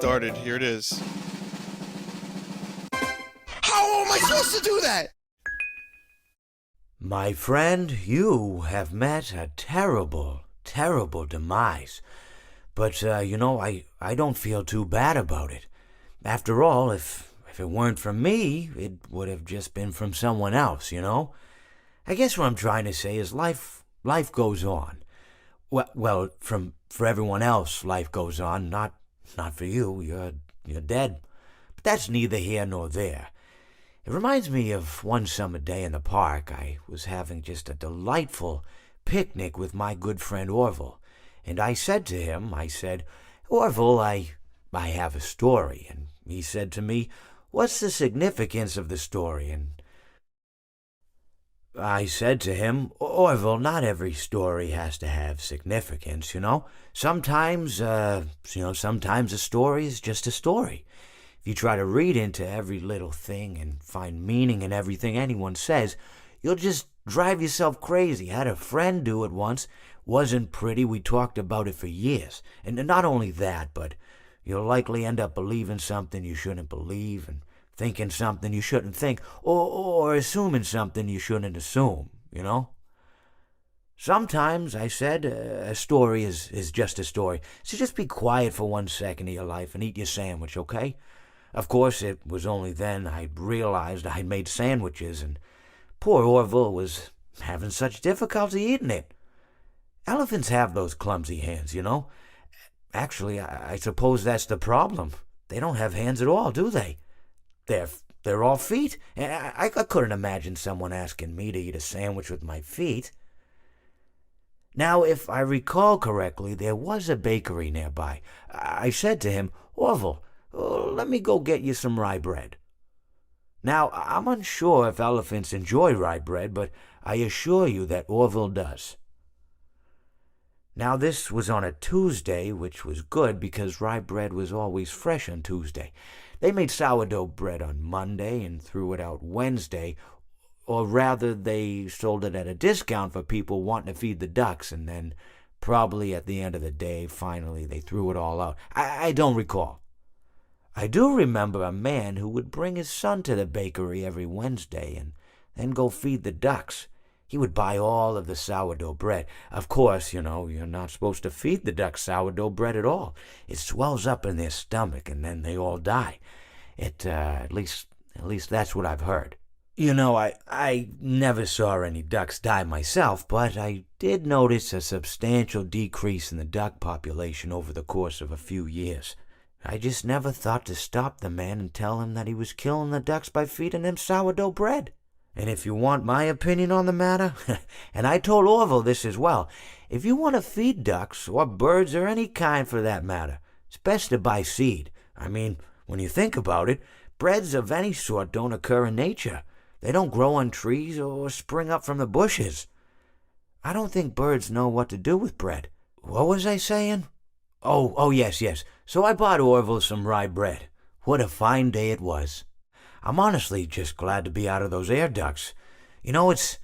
started. Here it is. How am I supposed to do that? My friend, you have met a terrible, terrible demise. But, I don't feel too bad about it. After all, if it weren't from me, it would have just been from someone else, I guess what I'm trying to say is life goes on. Well, for everyone else, life goes on, not for you. You're dead. But that's neither here nor there. It reminds me of one summer day in the park. I was having just a delightful picnic with my good friend Orville. And I said to him, Orville, I have a story. And he said to me, what's the significance of the story? And I said to him, Orville, not every story has to have significance, Sometimes a story is just a story. If you try to read into every little thing and find meaning in everything anyone says, you'll just drive yourself crazy. I had a friend do it once. Wasn't pretty. We talked about it for years. And not only that, but you'll likely end up believing something you shouldn't believe and thinking something you shouldn't think or assuming something you shouldn't assume, Sometimes, I said, a story is just a story. So just be quiet for 1 second of your life and eat your sandwich, okay? Of course, it was only then I realized I'd made sandwiches, and poor Orville was having such difficulty eating it. Elephants have those clumsy hands, Actually, I suppose that's the problem. They don't have hands at all, do they? They're all feet. And I couldn't imagine someone asking me to eat a sandwich with my feet. Now, if I recall correctly, there was a bakery nearby. I said to him, Orville, let me go get you some rye bread. Now, I'm unsure if elephants enjoy rye bread, but I assure you that Orville does. Now, this was on a Tuesday, which was good because rye bread was always fresh on Tuesday. They made sourdough bread on Monday and threw it out Wednesday, or rather, they sold it at a discount for people wanting to feed the ducks, and then probably at the end of the day, finally, they threw it all out. I don't recall. I do remember a man who would bring his son to the bakery every Wednesday and then go feed the ducks. He would buy all of the sourdough bread. Of course, you're not supposed to feed the ducks sourdough bread at all. It swells up in their stomach and then they all die. At least that's what I've heard. I never saw any ducks die myself, but I did notice a substantial decrease in the duck population over the course of a few years. I just never thought to stop the man and tell him that he was killing the ducks by feeding them sourdough bread. And if you want my opinion on the matter, and I told Orville this as well, if you want to feed ducks, or birds, or any kind for that matter, it's best to buy seed. I mean, when you think about it, breads of any sort don't occur in nature. They don't grow on trees or spring up from the bushes. I don't think birds know what to do with bread. What was I saying? Oh, yes. So I bought Orville some rye bread. What a fine day it was. I'm honestly just glad to be out of those air ducts. It's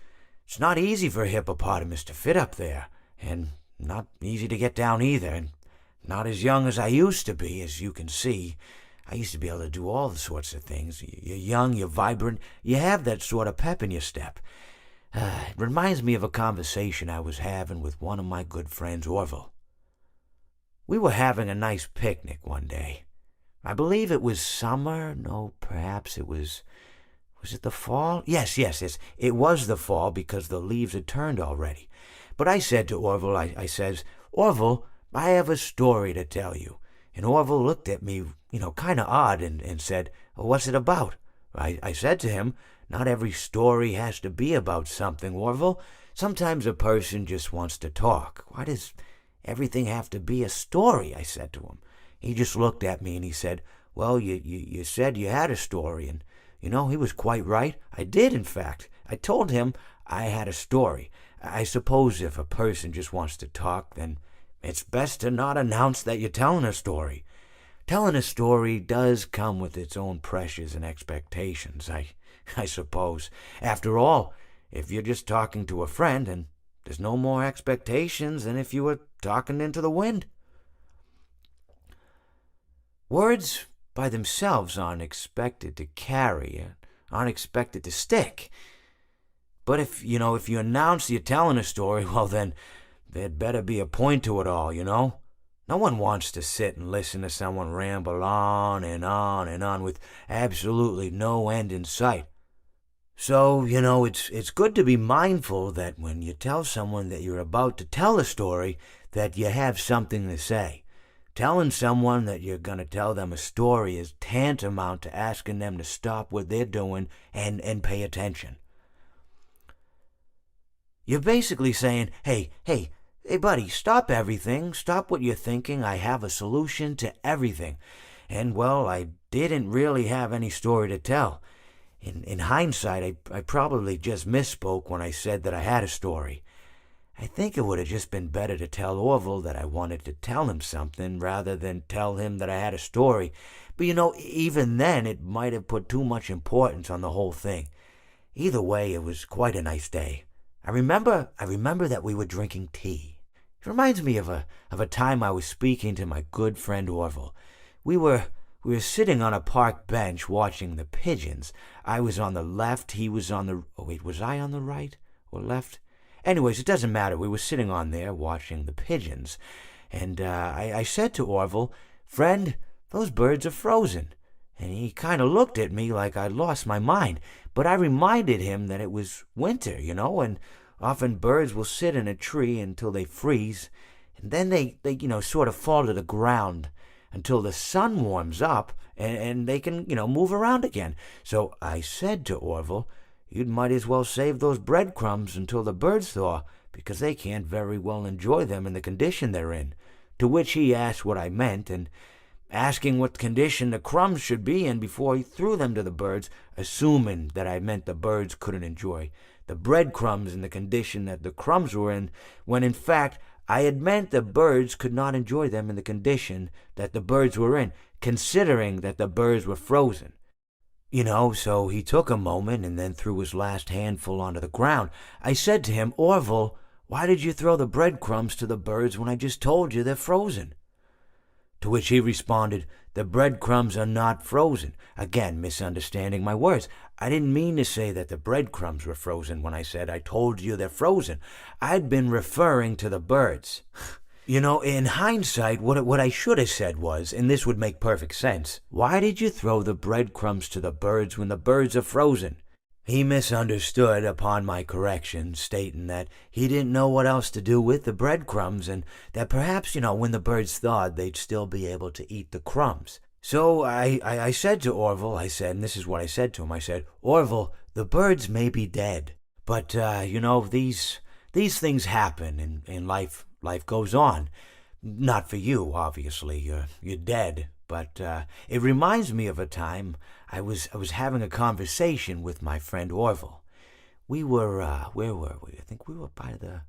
not easy for a hippopotamus to fit up there, and not easy to get down either, and not as young as I used to be, as you can see. I used to be able to do all the sorts of things. You're young, you're vibrant, you have that sort of pep in your step. It reminds me of a conversation I was having with one of my good friends, Orville. We were having a nice picnic one day. I believe it was summer. No, perhaps it was... Was it the fall? Yes. It was the fall because the leaves had turned already. But I said to Orville, I says, Orville, I have a story to tell you. And Orville looked at me, kind of odd and said, what's it about? I said to him, not every story has to be about something, Orville. Sometimes a person just wants to talk. Why does everything have to be a story? I said to him. He just looked at me and he said, well, you said you had a story. And, he was quite right. I did, in fact. I told him I had a story. I suppose if a person just wants to talk, then it's best to not announce that you're telling a story. Telling a story does come with its own pressures and expectations, I suppose. After all, if you're just talking to a friend, and there's no more expectations than if you were talking into the wind. Words by themselves aren't expected to carry, aren't expected to stick. But if you announce you're telling a story, well then, there'd better be a point to it all, No one wants to sit and listen to someone ramble on and on and on with absolutely no end in sight. So, it's good to be mindful that when you tell someone that you're about to tell a story, that you have something to say. Telling someone that you're going to tell them a story is tantamount to asking them to stop what they're doing and pay attention. You're basically saying, hey, buddy, stop everything. Stop what you're thinking. I have a solution to everything. And, well, I didn't really have any story to tell. In hindsight, I probably just misspoke when I said that I had a story. I think it would have just been better to tell Orville that I wanted to tell him something rather than tell him that I had a story. But even then, it might have put too much importance on the whole thing. Either way, it was quite a nice day. I remember that we were drinking tea. It reminds me of a time I was speaking to my good friend Orville. We were sitting on a park bench watching the pigeons. I was on the left, he was on the... Oh, wait, was I on the right or left? Anyways, it doesn't matter. We were sitting on there watching the pigeons. And I said to Orville, "Friend, those birds are frozen." And he kind of looked at me like I'd lost my mind. But I reminded him that it was winter, and often birds will sit in a tree until they freeze. And then they sort of fall to the ground until the sun warms up and they can, move around again. So I said to Orville, "You might as well save those breadcrumbs until the birds thaw, because they can't very well enjoy them in the condition they're in." To which he asked what I meant, and asking what condition the crumbs should be in before he threw them to the birds, assuming that I meant the birds couldn't enjoy the breadcrumbs in the condition that the crumbs were in, when in fact I had meant the birds could not enjoy them in the condition that the birds were in, considering that the birds were frozen. So he took a moment and then threw his last handful onto the ground. I said to him, "Orville, why did you throw the breadcrumbs to the birds when I just told you they're frozen?" To which he responded, "The breadcrumbs are not frozen." Again, misunderstanding my words. I didn't mean to say that the breadcrumbs were frozen when I said I told you they're frozen. I'd been referring to the birds. In hindsight, what I should have said was, and this would make perfect sense, "Why did you throw the breadcrumbs to the birds when the birds are frozen?" He misunderstood upon my correction, stating that he didn't know what else to do with the breadcrumbs, and that perhaps, when the birds thawed, they'd still be able to eat the crumbs. So I said to Orville, and this is what I said to him, I said, "Orville, the birds may be dead, but, these things happen in life. Life goes on. Not for you, obviously. You're dead. But it reminds me of a time I was having a conversation with my friend Orville. We were where were we? I think we were by the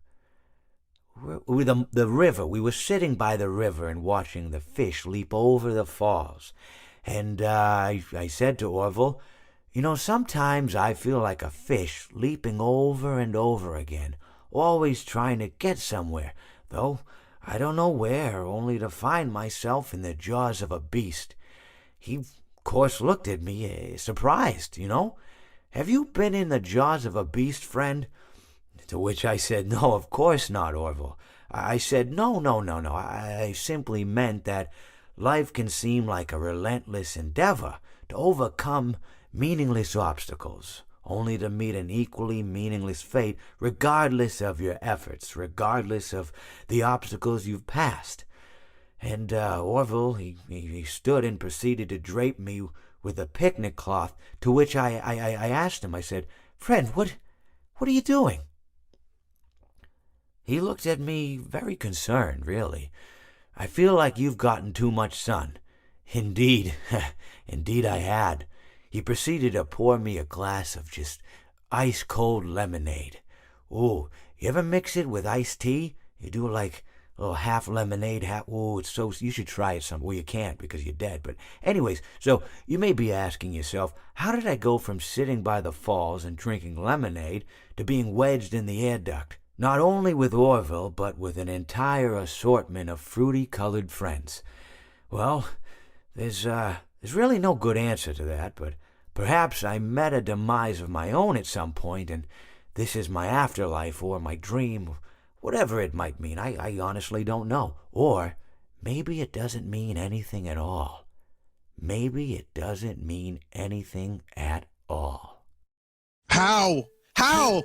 river. We were sitting by the river and watching the fish leap over the falls. And I said to Orville, sometimes I feel like a fish leaping over and over again, always trying to get somewhere, though I don't know where, only to find myself in the jaws of a beast." He, of course, looked at me, surprised, "Have you been in the jaws of a beast, friend?" To which I said, "No, of course not, Orville." I said, No. I simply meant that life can seem like a relentless endeavor to overcome meaningless obstacles, only to meet an equally meaningless fate, regardless of your efforts, regardless of the obstacles you've passed. And Orville, he stood and proceeded to drape me with a picnic cloth, to which I asked him, I said, "Friend, what are you doing?" He looked at me very concerned, really. "I feel like you've gotten too much sun." Indeed, indeed I had. He proceeded to pour me a glass of just ice-cold lemonade. Ooh, you ever mix it with iced tea? You do like a little half lemonade, half... Ooh, it's so... You should try it some... Well, you can't because you're dead. But anyways, so you may be asking yourself, how did I go from sitting by the falls and drinking lemonade to being wedged in the air duct? Not only with Orville, but with an entire assortment of fruity-colored friends. Well, There's really no good answer to that, but perhaps I met a demise of my own at some point, and this is my afterlife or my dream, whatever it might mean. I honestly don't know. Or maybe it doesn't mean anything at all. Maybe it doesn't mean anything at all. How? How?